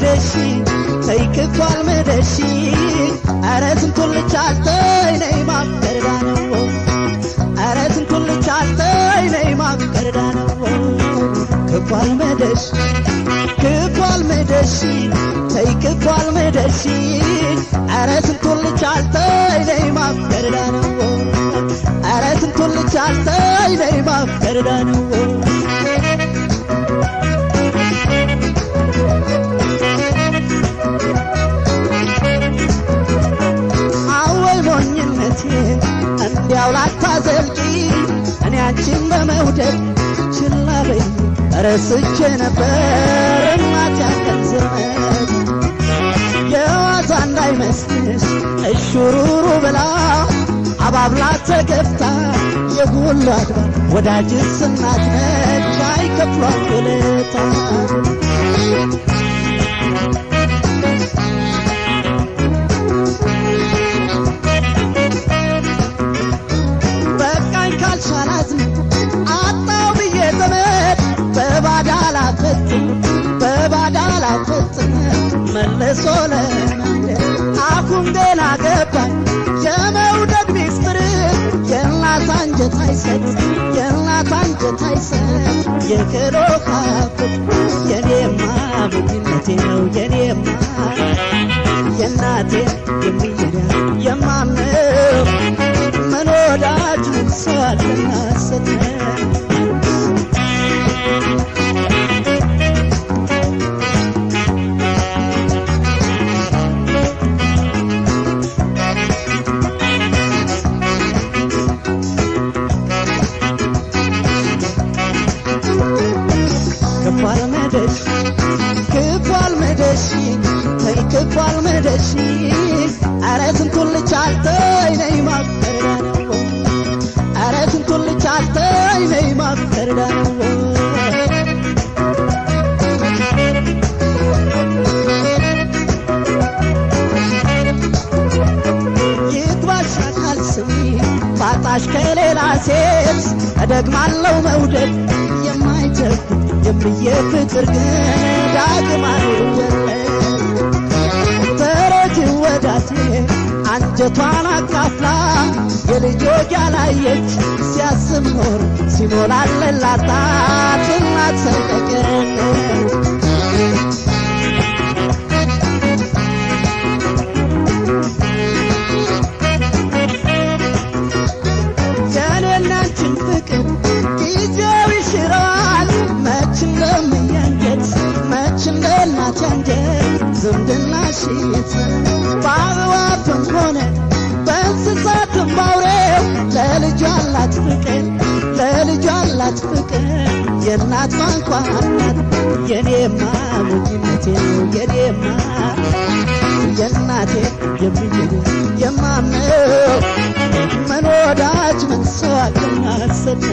مدشي تيكف والمدشي أرزم كل شالتين ما كردانو أرزم كل شالتين ما كردانو كف والمدشي تيكف والمدشي أرزم كل شالتين ما كردانو أرزم كل شالتين ما كردانو እንዲያው ላታዘልቂ እኔ አንቺን በመውደድ ችላለኝ ረስቼ ነበር እናታችን ዘመድ የዋዛ እንዳይመስልሽ እሹሩሩ ብላ አባብላ ተገብታ የጉሉ አድባር ወዳጅስ እናት ነች አይከፍሏት ውለታ ካልሻላዝም አጣው ብዬ ዘመድ በባዳላ ፈጽም መለሶ ለመንደር አሁን ገና ገባኝ የመውደድ ሚስጥር የእናት አንጀት አይሰጥ የክሎ ካፍት የኔማ ሞኝነቴ ነው የኔማ የእናቴ የሚሄዳ የማምነው ምን ወዳጅ ሳልና ሰጠ كفال مدشي تي كفال مدشي أرسم كل شالتين ما كردانو أرسم كل شالتين ما كردانو يتباشر خلصي فاتاش كليلا سيبس أدقمالو مودد يمايتك يمي فكر داقمالو ترك وداتي አንጀቷን አካፍላ የልጆች ያላየች ሲያስብ ኖር ሲሞላለላት እናት ሰቀቀን የኔናችን ፍቅር ጊዜው ይሽራል መች እንደናት አንጀት ዝምድናሽ በአበባትም ሆነ በእንስሳትም ባውሬው ለልጇ አላት ፍቅር የእናት ቋንቋ ናት የኔማ ሞኝነቴ ነው የኔማ የእናቴ የሚሄድ የማምነው ምን ወዳጅ ምን ሰው አገናሰተ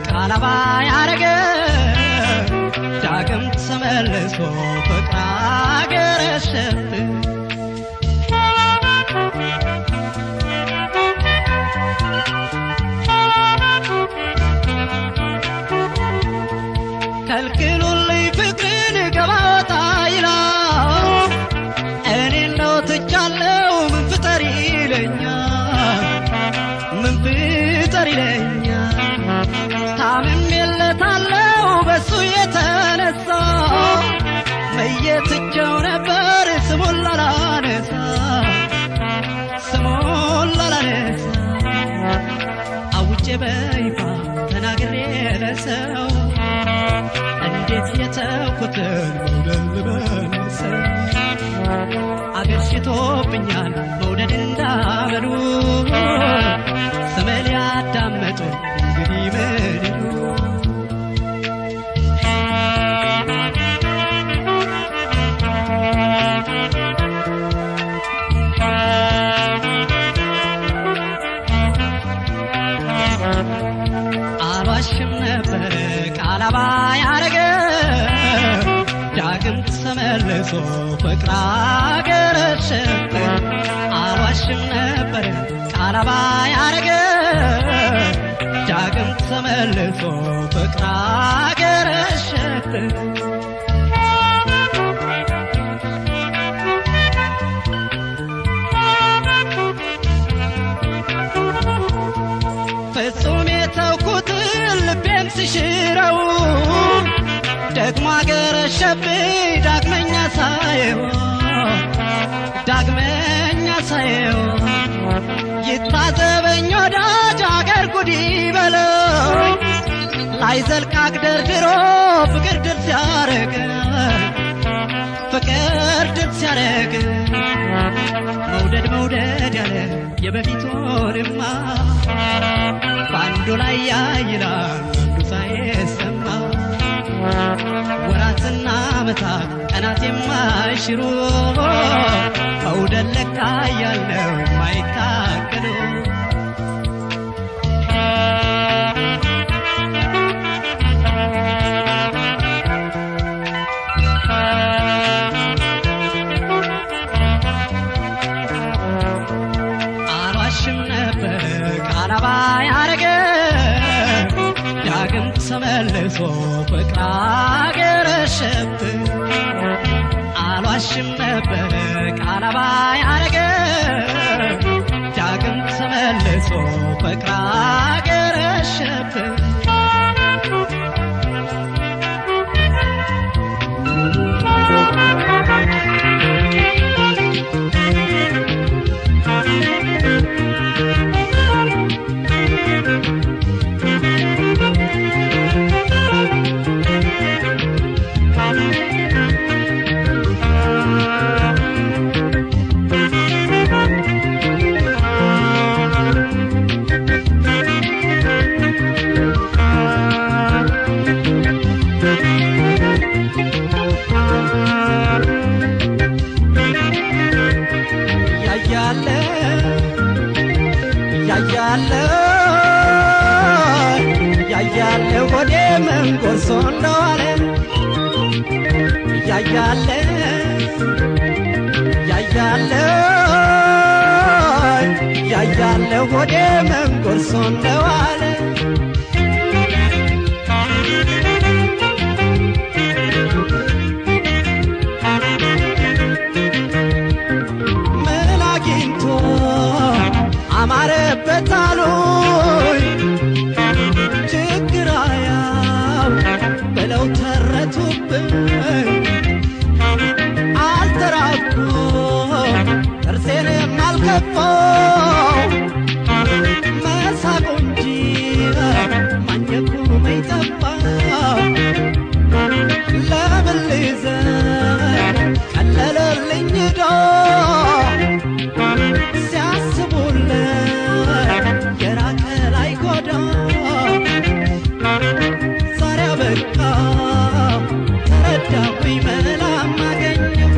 ቃላባ ያረገ ዳግም ተመለሶ ፍቅር አገረሸት ከልክሉልኝ ፍቅርን ገባታ ይላል እኔ ነው ትቻለው ምን ፍጠር ይለኛል ታምም የለታለው በሱ የተነሳ መየትቸው ነበር ስሙን ላላነሳ አውጬ በይፋ ተናግሬ ለሰው እንዴት የተውኩትን መውደድ ልመልሰው አገር ሽቶብኛል ተመልሶ ፍቅር አገረሸብኝ አልዋሽም ነበር ቃል አባይ አረገኝ ዳግም ተመልሶ ፍቅር አገረሸብኝ ፍጹም የተውኩትን ልቤን ሲሽረው ደግሞ አገረሸብኝ ዳግመኛ ሳየው ይታዘበኝ ወዳጅ አገር ጉድ ይበለው ላይዘልቅ አግደርድሮ ፍቅር ድል ሲያረግ መውደድ ያለ የበፊቱንማ በአንዱ ላይ ያይላል አንዱ ሳይሰማ ወራትና ዓመታት ቀናት የማይሽሩ መውደድ ለካ ያለው የማይታገሉ አልዋሽም ነበር ቃል አባይ አረገኝ ዳግም ተመልሶ ፍቅር አገረሸብኝ አልዋሽም ነበር ቃል አባይ አረገኝ ዳግም ተመልሶ ፍቅር አገረሸብኝ ያያለ ሆዴ ምን ጎርሶ እንደዋለ ያያለ ሆዴ ምን ጎርሶ እንደዋለ ምን አግኝቶ አማረበት አሉኝ ችግር አያውቅ ብለው ተረቱብኝ አልተራብኩም ጥርሴንም አልከፋው መሳቁ እንጂ ማኘኩ መይጠፋ ለምን ልዘን ቀለለልኝ ዶ ሲያስቡልን የራቀ ላይ ጎዳ ዛሬ አበቃ ተረዳሁኝ መላም አገኘሁ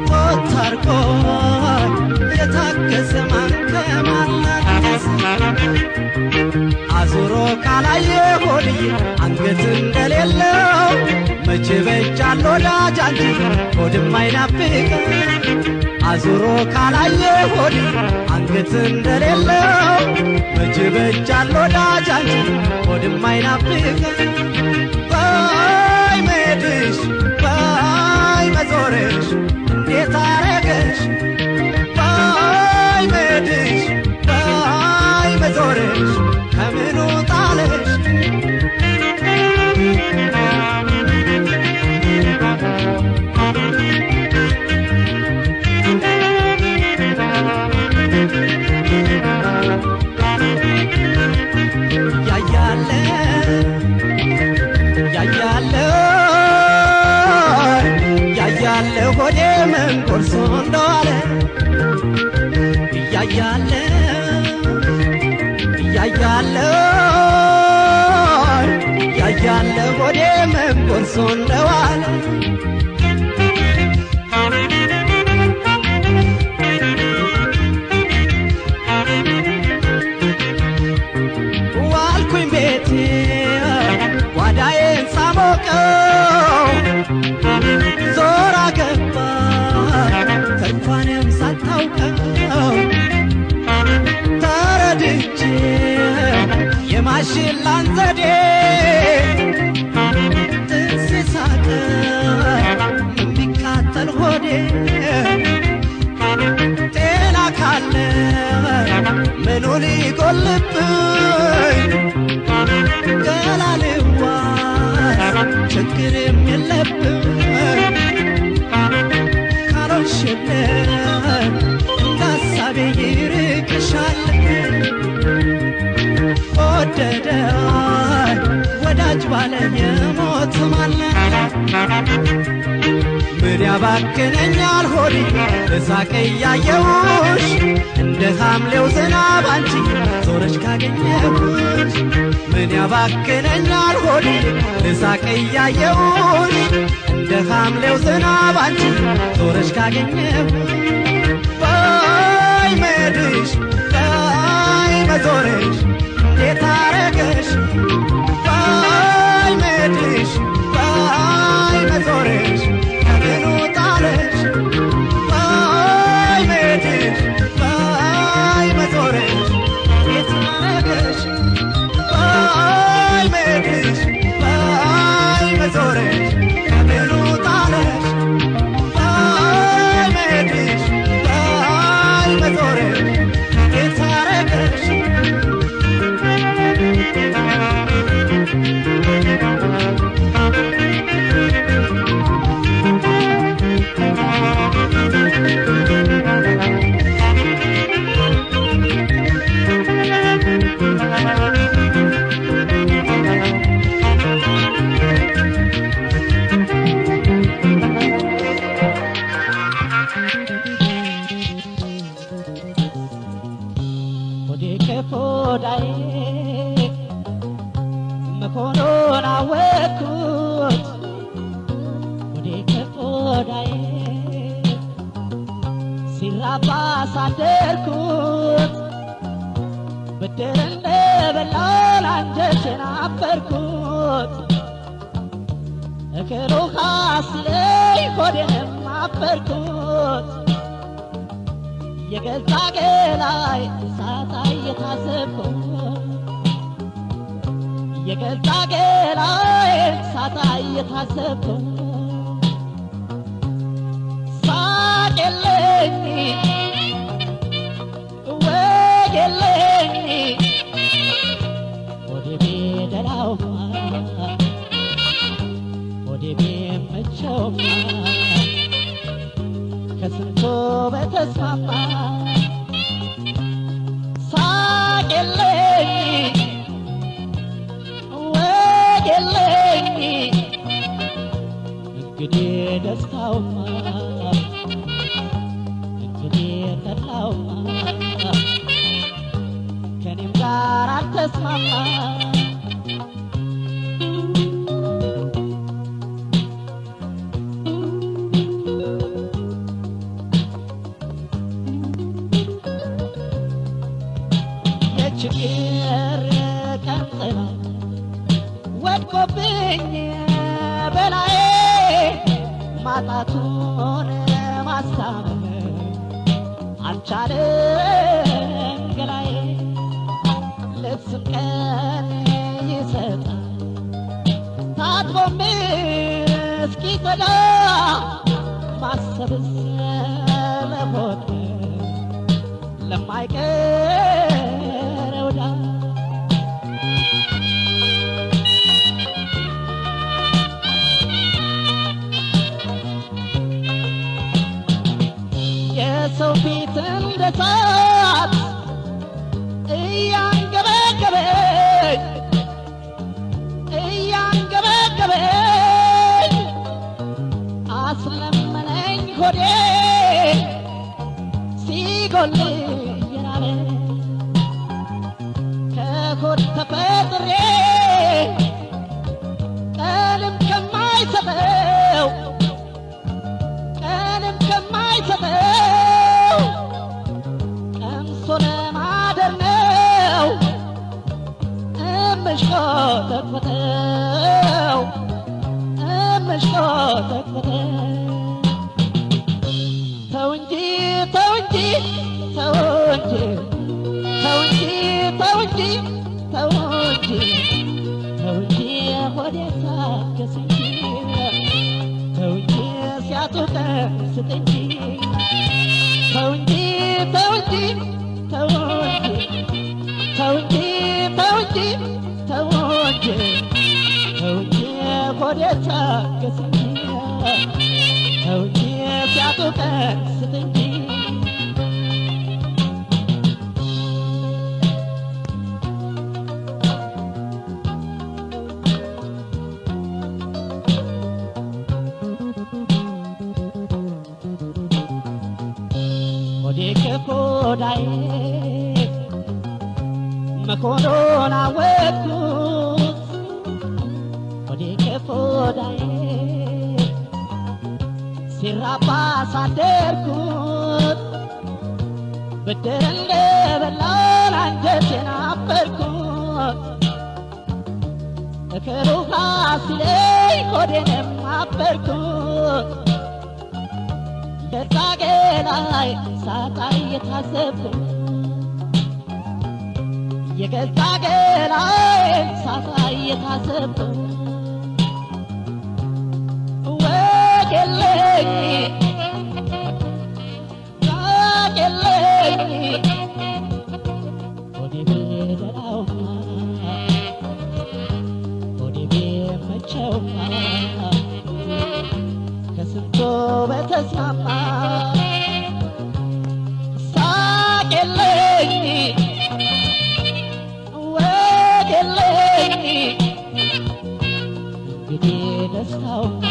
ቶታርቆኝ የታገሰ ማን ከማናገስ አዙሮ ካላየ ሆድዬ አንገት እንደሌለው መቼ በጃል ወዳጅ አንቺ ሆድም አይናፍቅ አዙሮ ካላየ ሆድዬ አንገት እንደሌለው መቼ በጃል ወዳጅ አንቺ ሆድም አይናፍቅ ባይ መሄድሽ ባይ መዞርሽ እንዴት አረገሽ ባይ መሄድሽ ባይ መዞርሽ ከምኑ ጣለሽ ያያለ ሆዴ ምን ጎርሶ እንደዋለ ያያለ ሆዴ ምን ጎርሶ እንደዋለ ዋልኩኝ ቤቴ ጓዳዬን ሳሞቀው ያለ የሞት ማለ ምን ያባክነኛል ሆዴ በሳቅ እያየሁሽ እንደ ሐምሌው ዝናብ አንቺ ዞረሽ ካገኘሁሽ ምን ያባክነኛል ሆዴ በሳቅ እያየሁሽ እንደ ሐምሌው ዝናብ አንቺ ዞረሽ ካገኘሁሽ ባይ መሄድሽ ባይ መዞርሽ እንዴት አረገሽ ባይ መሄድሽ ባይ መዞርሽ ከምኑ ጣለሽ ባይ መሄድሽ ባይ መዞርሽ እንዴት አረገሽ ባይ መሄድሽ ባይ መዞርሽ ከምኑ ጣለሽ ባይ መሄድሽ ባይ መዞርሽ እንዴት አረገሽ ሆዳዬ መሆኑን አወቅኩት ወዴ ከሆዳዬ ሲራባ ሳደርኩት ብድር እንደበላን አንጀቴን አፈርኩት እግሩ ካስለኝ ሆዴንም አፈርኩት የገዛ ገላይ እሳት እየታሰብኩት የገዛ ገላይ እሳት እየታሰብኩት ሳቅ የለኝ ወግ የለኝ ወደ ቤደላውማ ወደ ቤመቸውማ ከስንቱ በተስማማ ሳቅ የለኝ ወግ የለኝ እንግዲህ ደስታውማ እንግዲህ ተድላውማ ከኔም ጋር አልተስማማ ችግር ቀንጥላ ወድቆብኝ በላዬ ማጣቱን ማስታመም አልቻለም ገላዬ ልብስም ቀን ይሰጣል ታጥቦም እስኪጸዳ ማሰብስ ለሆድ ለማይቀረው ዳ የሰው ፊት እንደ እሳት እያንገበገበኝ አስለመነኝ ሆዴ ሲጎል የራበ ከሆድ ተፈጥሬ ቀንም ከማይሰጠው ቀምሶ ለማደር ነው እምሽኮተኮተው ተው እንጂ ሆዴ ታገስ እንጂ ተው እንጂ ሲያጡቀን ስጥ እንጂ ተው እንጂ ሆዴ ታገስ እንጂ ተው እንጂ ሲያጡቀን ስጥ እንጂ ሆዳዬ መኮኖን አወቅኩት ሆዴ ከሆዳዬ ሲራባ ሳደርኩት ብድር እንደበላን አንጀቴን አበርኩት እከሩሃ ሲለኝ ሆዴንም አበርኩት ደርሳጌ ላይ ሳጣ እየታዘብኩት የገዛ ገላይ ሳጣ እየታዘብኩት ወጌለኝ ወጌለኝ ሆዴ ቤደራውማ ሆዴ ቤመቸውማ ከስንቶ በተስማማ ሳቄለኝ ወጌለኝ እንግዲህ ደስታውማ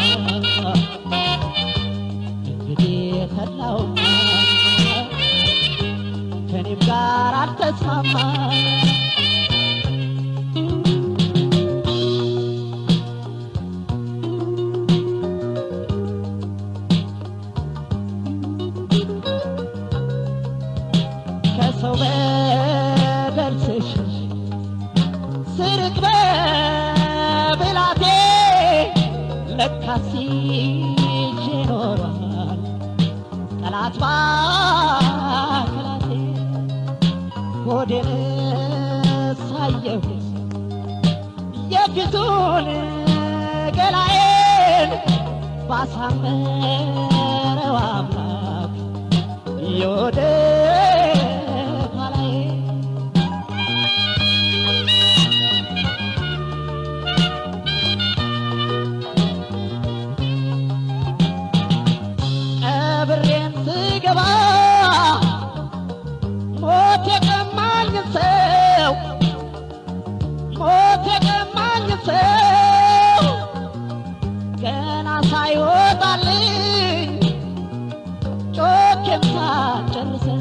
እንግዲህ ተድላውማ ከኔም ጋር አልተስማማ ከሰው በደል ስሽሽ ስርቅ በብላቴ ለካስ ይዤ ኖሯል ጠላት ባከላቴ ሆዴን ሳየሁት የፊቱን ገላዬን ባሳመረው አምላክ የወደ ቀብሬን ስገባ ሞት የቀማኝ ሰው ሞት የቀማኝ ሰው ገና ሳይወጣልኝ ጮኬን ሳልጨርሰው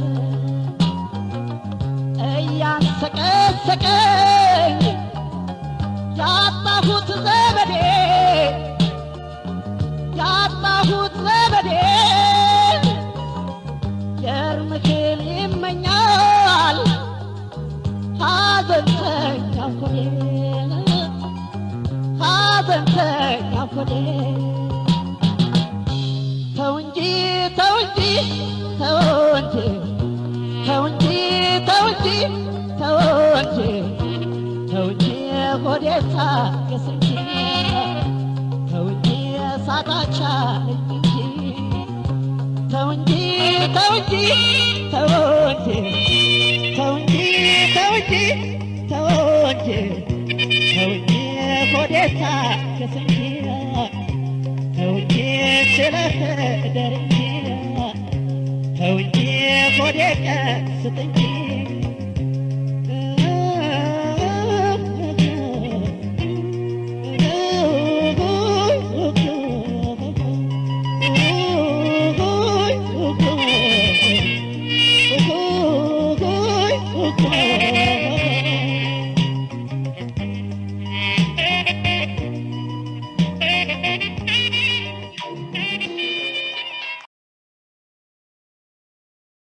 እያንሰቀሰቀኝ ያጣሁት ዘመዴ ያጣሁት ዘመዴ የርምክል ይመኛል ሐዘንተኛው ሆዴ ሐዘንተኛው ሆዴ ተው እንጂ ተው እንጂ ተው እንጂ ተው እንጂ ተው እንጂ ተው እንጂ ተው እንጂ ሆዴ ታገስ እንጂ ተው እንጂ ሳታቻለኝ እንጂ ተው እንጂ ተው እንጂ ተው እንጂ ተው እንጂ ተው እንጂ ተው እንጂ ተው እንጂ ሆዴ ታገስ እንጂ ተው እንጂ ስለተደር እንጂ ተው እንጂ ሆዴ ቀስት እንጂ